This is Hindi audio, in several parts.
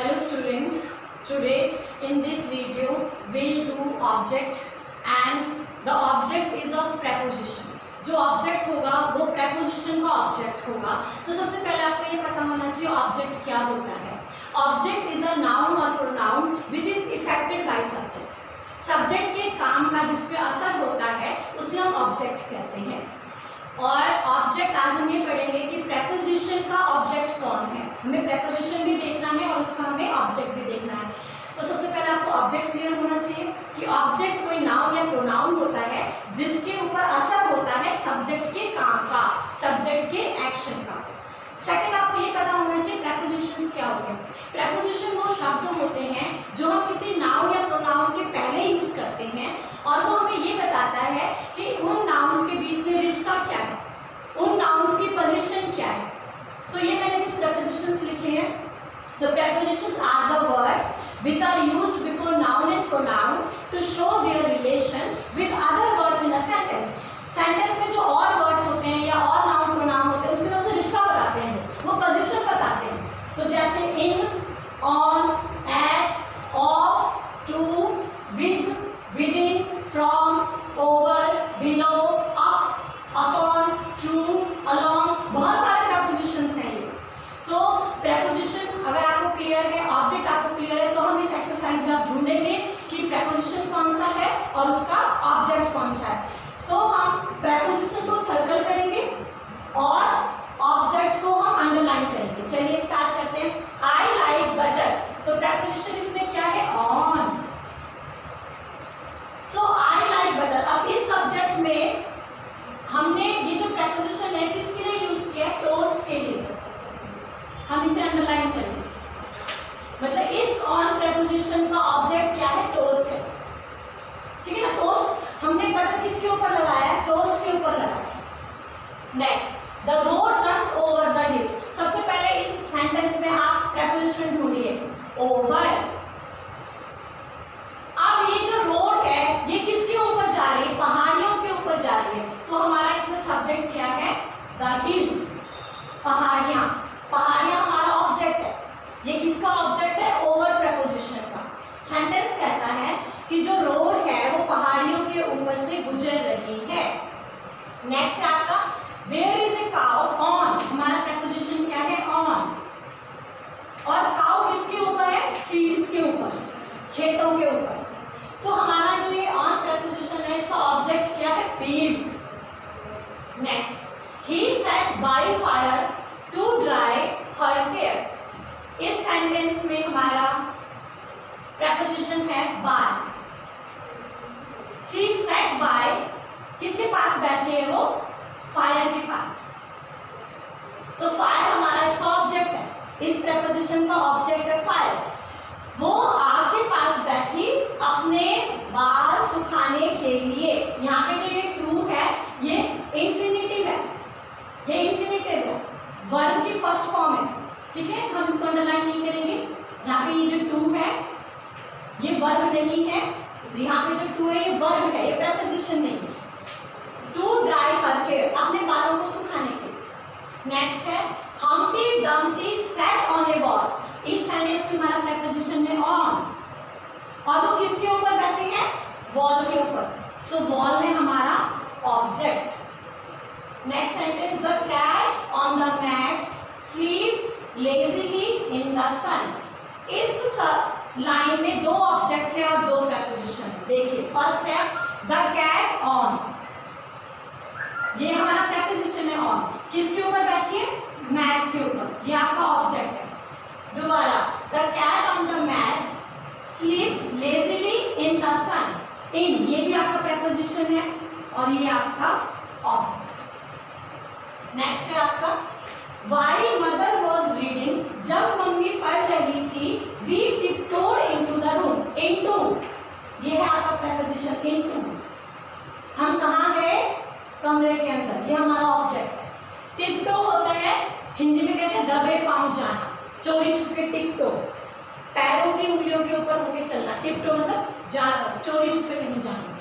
Hello students, today in this video we'll do object and the object is of preposition. जो ऑब्जेक्ट होगा वो preposition का ऑब्जेक्ट होगा. तो सबसे पहले आपको ये पता होना चाहिए ऑब्जेक्ट क्या होता है. ऑब्जेक्ट इज अ नाउन और pronoun which is affected by subject. Subject के काम का जिस पे असर होता है उसे हम ऑब्जेक्ट कहते हैं. और ऑब्जेक्ट आज हम ये पढ़ेंगे कि प्रेपोजिशन का ऑब्जेक्ट कौन है. हमें प्रेपोजिशन भी देखना है और उसका हमें ऑब्जेक्ट भी देखना है. तो सबसे पहले आपको ऑब्जेक्ट क्लियर होना चाहिए कि ऑब्जेक्ट कोई नाउन या प्रोनाउन होता है जिसके ऊपर असर होता है सब्जेक्ट के काम का, सब्जेक्ट के एक्शन का. सेकंड आपको ये पता होना चाहिए प्रेपोजिशंस क्या होते हैं. प्रेपोजिशन वो शब्द होते हैं जो हम किसी नाउन या प्रोनाउन के पहले यूज करते हैं और वो हमें ये बताता है कि उन नाउन्स के बीच में रिश्ता क्या है, उन नाउन्स की पोजीशन क्या है. सो ये मैंने कुछ प्रेपोजिशंस लिखे हैं. So prepositions are the words which are used before noun and pronoun to show their relation with other words in a sentence. Sentence में जो और वर्ड्स होते हैं या और नाउन प्रोनाउन होते हैं उसके साथ रिश्ता बताते हैं, वो पोजीशन बताते हैं. तो जैसे in, on, at, of, to, with, within, from, over, below, up, upon, through, along, बहुत सारे प्रेपोजिशंस हैं ये. सो प्रेपोजिशन अगर आपको क्लियर है, ऑब्जेक्ट आपको क्लियर है, तो हम इस एक्सरसाइज में आप ढूंढेंगे कि प्रेपोजिशन कौन सा है और उसका ऑब्जेक्ट कौन सा है. सो हम प्रेपोजिशन को सर्कल करेंगे और ऑब्जेक्ट को हम अंडरलाइन करेंगे. चलिए स्टार्ट करते हैं. I like butter. तो प्रेपोजिशन इसमें क्या है? On. So I like butter. अब इस सब्जेक्ट में हमने ये जो प्रेपोजिशन है किसके लिए यूज किया है? टोस्ट के लिए. हम इसे अंडरलाइन करेंगे. मतलब इस ऑन प्रेपोजिशन का ऑब्जेक्ट क्या है? टोस्ट है. ठीक है ना. टोस्ट हमने बटर किसके ऊपर लगाया है? टोस्ट के ऊपर लगाया है. Next, the road runs over the hills. सबसे पहले इस सेंटेंस में आप प्रेपोजिशन ढूंढिए. ओवर. अब ये जो रोड है ये किसके ऊपर जा रही है? पहाड़ियों के ऊपर जा रही है. तो हमारा इसमें सब्जेक्ट क्या है? The hills. पहाड़ियां. पहाड़ियां हमारा ऑब्जेक्ट है. ये किसका ऑब्जेक्ट है? ओवर प्रेपोजिशन का. सेंटेंस कहता है कि जो रोड है वो पहाड़ियों के ऊपर से गुजर रही है. नेक्स्ट है आपका there is a cow on. हमारा प्रेपोजिशन क्या है? ऑन. और काउ किसके ऊपर है? फील्ड्स के ऊपर, खेतों के ऊपर. सो हमारा जो ये ऑन प्रेपोजिशन है इसका ऑब्जेक्ट क्या है? Fields. Next, he sat by fire to dry her hair. इस सेंटेंस में हमारा प्रेपोजिशन है बाय. शी सैट बाय किसके पास बैठी है? वो फायर के पास. सो फायर हमारा इसका ऑब्जेक्ट है. इस प्रेपोजिशन का ऑब्जेक्ट है फायर. वो आग के पास बैठी अपने बाल सुखाने के लिए. यहाँ पे जो ये टू है ये इंफिनिटिव है. ये इंफिनिटिव है, वर्ब की फर्स्ट फॉर्म है. ठीक है, हम इसको अंडरलाइन नहीं करेंगे. यहाँ पे ये जो टू है ये वर्ब नहीं है. यहाँ पे जो टू है ये वर्ब है, ये प्रेपोजिशन नहीं है. टू ड्राई हर हेयर, अपने बालों को सुखाने के. नेक्स्ट है Humpty Dumpty sat on A wall. इस सेंटेंस में हमारा प्रेपोजिशन है ऑन. और वो किसके ऊपर बैठे हैं? वॉल के ऊपर. सो वॉल है हमारा object. Next sentence the cat on the mat sleeps lazily in the sun. इस लाइन में दो ऑब्जेक्ट है और दो प्रेपोजिशन है. देखिए फर्स्ट है द कैट ऑन. ये हमारा प्रेपोजिशन है ऑन. किसके ऊपर बैठी है? मैट के ऊपर. ये आपका ऑब्जेक्ट है. दोबारा the cat on the mat sleeps lazily in the sun. In ये भी आपका प्रेपोजिशन है और ये आपका ऑब्जेक्ट. नेक्स्ट है आपका While mother was reading, जब मम्मी पढ़ रही थी, we tiptoed into the room. Into ये है आपका प्रेपोजिशन. into हम कहाँ गए? कमरे के अंदर. ये हमारा ऑब्जेक्ट है. टिप्टो होता है हिंदी में कहते हैं दबे पांव जाना, चोरी छुपे. टिप्टो पैरों की उंगलियों के ऊपर होके चलना. टिप्टो मतलब चोरी छुपे कहीं जाना.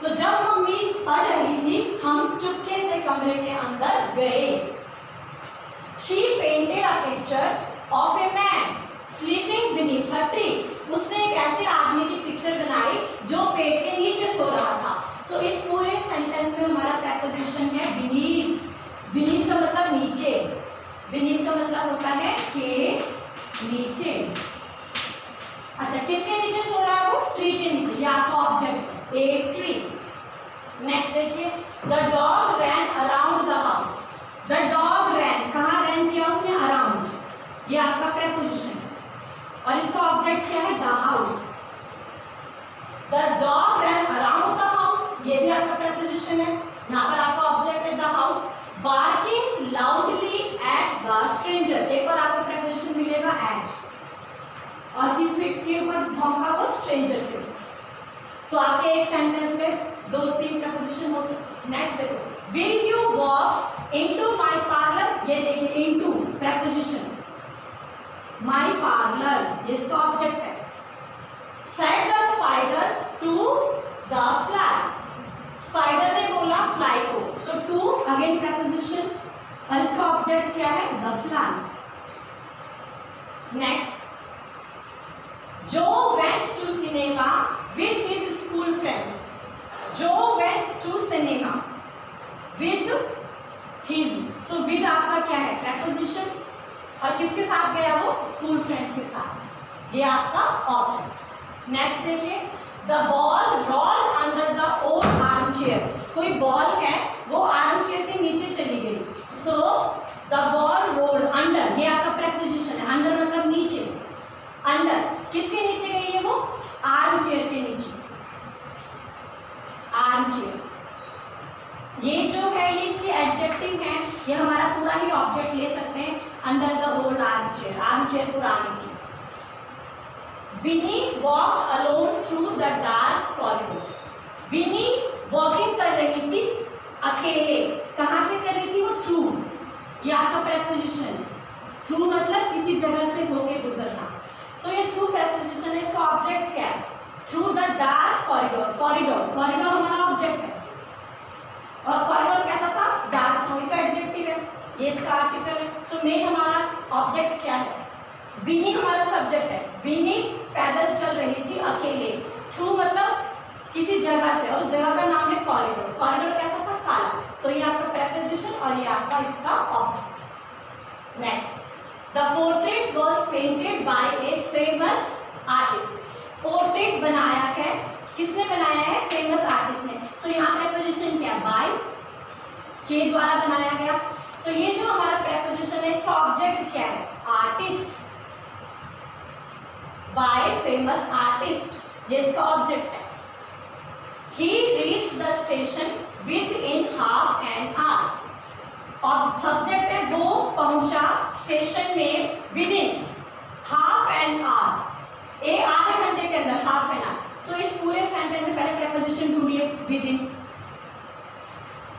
तो जब मम्मी पढ़ रही थी हम चुपके से कमरे के अंदर गए. She painted a picture of a man sleeping beneath a tree, उसने एक ऐसे आदमी की पिक्चर बनाई जो पेड़ के नीचे सो रहा था। सो इस पूरे सेंटेंस में हमारा प्रेपोजिशन है बीनीथ। बीनीथ का मतलब नीचे, बीनीथ का मतलब होता है के नीचे। अच्छा, किसके नीचे सो रहा है वो? ट्री के नीचे, ये आपका ऑब्जेक्ट है, ए ट्री। नेक्स्ट देखिए, the dog ran around the house. The dog ran, कहाँ रैन किया उसने? अराउंड, ये आपका प्रेपोजिशन है। और इसका ऑब्जेक्ट क्या है? The house. The dog ran around the house, ये भी आपका प्रेपोजिशन है। यहाँ पर आपका ऑब्जेक्ट है the house. Barking loudly at the stranger, एक और आपको प्रेपोजिशन मिलेगा एट, और किस के ऊपर भौंका? वो स्ट्रेंजर के ऊपर। तो आपके एक सेंटेंस में 2-3 प्रपोजिशन हो सकते। नेक्स्ट देखो, will you walk into my parlour, ये देखिए इनटू प्रपोजिशन, माय पार्लर ये इसका ऑब्जेक्ट है। Said the spider to the fly, spider ने बोला फ्लाई को, सो टू अगेन प्रपोजिशन, और इसका ऑब्जेक्ट क्या है? The fly. Next, Joe went to cinema with his school friends. Joe went to cinema with his, so with आपका क्या है? प्रेपोजिशन, और किसके साथ गया वो? स्कूल फ्रेंड्स के साथ, ये आपका ऑब्जेक्ट। नेक्स्ट देखिए, the ball rolled under the old arm chair, कोई बॉल है वो आर्म चेयर के नीचे चली गई, so the ball rolled under, ये आपका प्रेपोजिशन है। अंडर मतलब नीचे, अंडर किसके नीचे गई है वो? आर्म चेयर के नीचे, आर्म चेयर। ये जो है ये इसकी एडजेक्टिव है, ये हमारा पूरा ही ऑब्जेक्ट ले सकते हैं। Under the old arm chair पुरानी थी। बिनी walk alone through the dark corridor, Binny walking कर रही थी अकेले, कहाँ से कर रही थी वो? थ्रू, ये आपका प्रेपोजिशन है। थ्रू मतलब किसी जगह से होके गुजरना, सो ये थ्रू प्रेपोजिशन है। इसका ऑब्जेक्ट क्या है? Through the dark corridor, corridor, corridor हमारा ऑब्जेक्ट है, और कॉरिडोर कैसा था? डार्क था, इसका एडजेक्टिव है, ये इसका आर्टिकल है। सो मेन हमारा ऑब्जेक्ट क्या है? बीनी हमारा सब्जेक्ट है। बीनी पैदल चल रही थी अकेले, थ्रू मतलब किसी जगह से, और उस जगह का नाम है कॉरिडोर। कॉरिडोर कैसा था? काला। सो ये आपका प्रेपोजिशन और ये आपका इसका object. Next, the portrait was painted bye a famous artist, portrait बनाया है, किसने बनाया है? फेमस आर्टिस्ट ने। सो यहाँ प्रेपोजिशन क्या? बाय, के द्वारा बनाया गया। सो ये जो हमारा प्रेपोजिशन है इसका ऑब्जेक्ट क्या है? आर्टिस्ट, बाय फेमस आर्टिस्ट, ये इसका ऑब्जेक्ट है। ही reached the station with in half an hour, और सब्जेक्ट है वो पहुंचा स्टेशन में with in half an hour, आधे घंटे के अंदर, हाफ एन आवर। सो इस पूरे सेंटेंस में पहले प्रेपोजिशन ढूंढिए विद इन।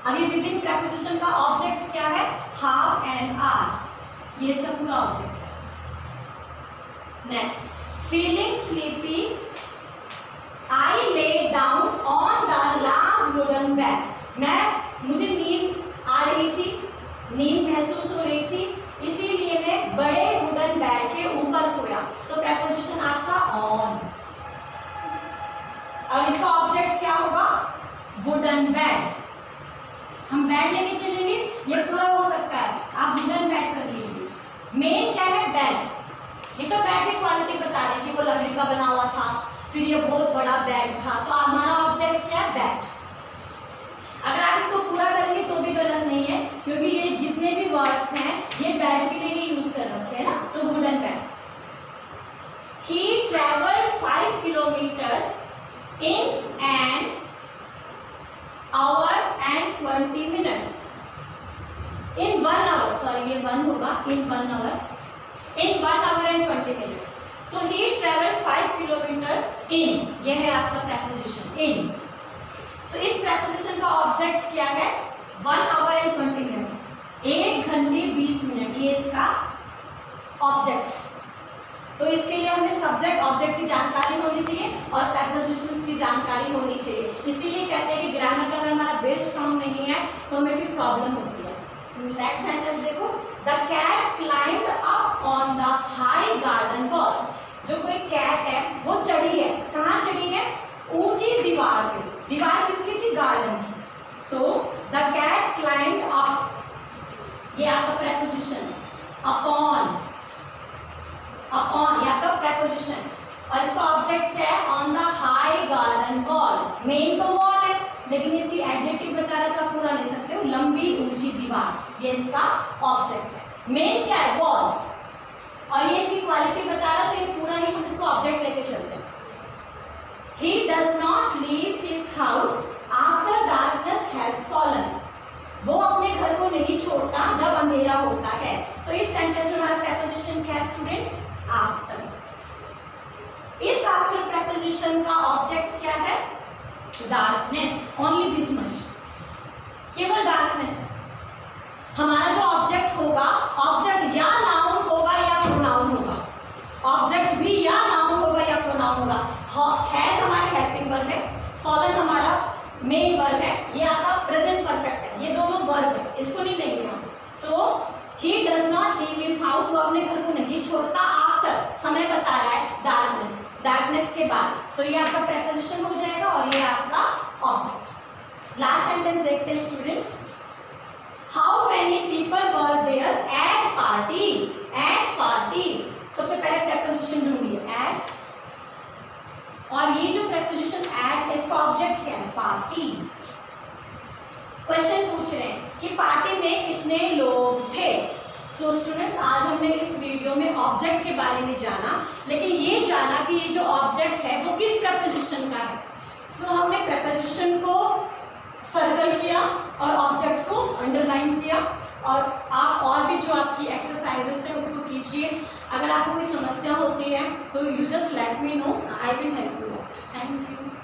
अभी विद इन प्रेपोजिशन का ऑब्जेक्ट क्या है? हाफ एन आवर, ये इसका पूरा ऑब्जेक्ट है। Next, feeling sleepy I lay down on the large wooden bed, मुझे नींद आ रही थी, नींद महसूस हो रही थी, इसीलिए मैं बड़े वुडन बेड के ऊपर सोया। सो प्रेपोजिशन आपका ऑन, अब इसका ऑब्जेक्ट क्या होगा? Wooden bed. हम बेड लेके चलेंगे, ये पूरा हो सकता है, आप वुडन बेड कर लीजिए। मेन क्या है? बेड। ये तो बेड की क्वालिटी बता रही थी, वो लकड़ी का बना हुआ था, फिर ये बहुत बड़ा बेड था, तो हमारा ऑब्जेक्ट क्या है? बेड। अगर आप इसको पूरा करेंगे तो भी गलत नहीं है, क्योंकि ये जितने भी वर्ड्स हैं ये बेड के लिए ही यूज कर रखे हैं ना, तो wooden bed. He travelled 5 kilometres in an hour and 20 minutes, in 1 hour, sorry ये 1 होगा, in 1 hour and 20 minutes. So he traveled 5 kilometers in, ये है आपका preposition in. So इस preposition का object क्या है? 1 hour and 20 minutes, 1 घंटे 20 मिनट, ये इसका ऑब्जेक्ट। तो इसके लिए हमें सब्जेक्ट ऑब्जेक्ट की जानकारी होनी चाहिए और प्रेपोजिशंस की जानकारी होनी चाहिए। इसीलिए कहते हैं कि ग्रामर का अगर हमारा बेस स्ट्रॉन्ग नहीं है तो हमें फिर प्रॉब्लम होती है। नेक्स्ट सेंटेंस देखो, the cat climbed up on the high garden wall, so the cat climb up, ये आपका प्रेपोजिशन है, अपॉन, अपॉन ये आपका प्रेपोजिशन, और इसका ऑब्जेक्ट क्या है, on the high garden wall, main तो वॉल है लेकिन इसकी एडजेक्टिव प्रकार का पूरा ले सकते हो, लंबी ऊंची दीवार, ये इसका ऑब्जेक्ट है। मेन क्या है, वॉल, और ये इसकी क्वालिटी बता रहा, तो ये पूरा ही हम इसको ऑब्जेक्ट लेके चलते हैं। He does not leave his house after darkness has fallen. वो अपने घर को नहीं छोड़ता जब अंधेरा होता है। सो इस सेंटेंस में हमारा प्रेपोजिशन क्या है स्टूडेंट्स, आफ्टर। इस आफ्टर प्रेपोजिशन का ऑब्जेक्ट क्या है, डार्कनेस, ओनली दिस मच, केवल डार्कनेस है। हमारा जो ऑब्जेक्ट होगा, ऑब्जेक्ट या नाउन होगा या प्रोनाउन होगा, ऑब्जेक्ट भी या नाउन होगा या प्रोनाउन होगा। हैज हमारा हेल्पिंग वर्ब है, फॉलन हमारा मेन वर्ब है, ये आपका प्रेजेंट परफेक्ट है, ये दोनों वर्ब है, इसको नहीं लेंगे हम। So he does not leave his house, वो अपने घर को नहीं छोड़ता, आफ्टर समय बता रहा है, डार्कनेस, डार्कनेस के बाद। सो ये आपका प्रेपोजिशन हो जाएगा और ये आपका ऑब्जेक्ट। लास्ट सेंटेंस देखते हैं students, how many people were there at party, at party, सबसे पहले प्रेपोजिशन ढूंढिए, एट, और ये जो प्रेपोजिशन एट है इसका ऑब्जेक्ट क्या है, पार्टी। क्वेश्चन पूछ रहे हैं कि पार्टी में कितने लोग थे। सो स्टूडेंट्स, आज हमने इस वीडियो में ऑब्जेक्ट के बारे में जाना, लेकिन ये जाना कि ये जो ऑब्जेक्ट है वो किस प्रेपोजिशन का है। सो हमने प्रेपोजिशन को सर्कल किया और ऑब्जेक्ट को अंडरलाइन किया, और आप और भी जो आपकी एक्सरसाइजेस है उसको कीजिए। अगर आपको कोई समस्या होती है तो you just let me know, I will help you.